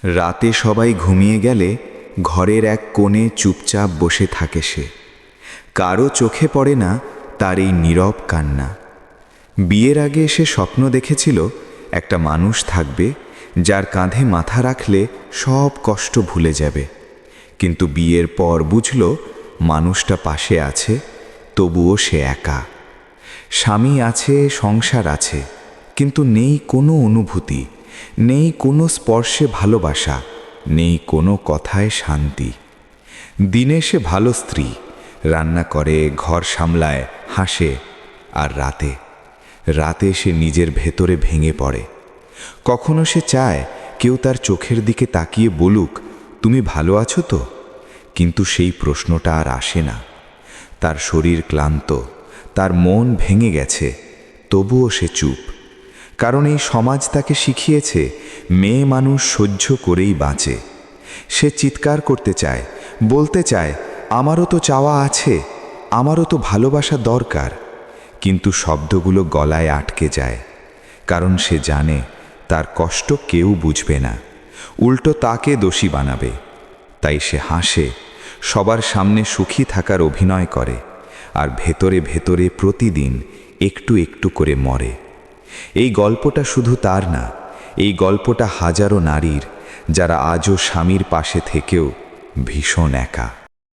রাতে সবাই ঘুমিয়ে গেলে ঘরের এক কোণে চুপচাপ বসে থাকে সে। কারো চোখে পড়ে না তার এই নীরব কান্না। বিয়ের আগে সে স্বপ্ন দেখেছিল একটা মানুষ থাকবে যার কাঁধে মাথা রাখলে সব কষ্ট ভুলে যাবে। কিন্তু বিয়ের পর বুঝল মানুষটা পাশে আছে, তবুও সে একা। স্বামী আছে, সংসার আছে, কিন্তু নেই কোনো অনুভূতি, নেই কোনো স্পর্শে ভালোবাসা, নেই কোনো কথায় শান্তি। দিনে সে ভালো স্ত্রী, রান্না করে, ঘর সামলায়, হাসে। আর রাতে রাতে সে নিজের ভেতরে ভেঙে পড়ে। কখনো সে চায় কেউ তার চোখের দিকে তাকিয়ে বলুক, তুমি ভালো আছো তো? কিন্তু সেই প্রশ্নটা আর আসে না। তার শরীর ক্লান্ত, তার মন ভেঙে গেছে, তবুও সে চুপ। কারণ এই সমাজ তাকে শিখিয়েছে মেয়ে মানুষ সহ্য করেই বাঁচে। সে চিৎকার করতে চায়, বলতে চায়, আমারও তো চাওয়া আছে, আমারও তো ভালোবাসা দরকার। কিন্তু শব্দগুলো গলায় আটকে যায়, কারণ সে জানে তার কষ্ট কেউ বুঝবে না, উল্টো তাকে দোষী বানাবে। তাই সে হাসে, সবার সামনে সুখী থাকার অভিনয় করে, আর ভেতরে ভেতরে প্রতিদিন একটু একটু করে মরে। এই গল্পটা শুধু তার না, এই গল্পটা হাজারো নারীর, যারা আজও স্বামীর পাশে থেকেও ভীষণ একা।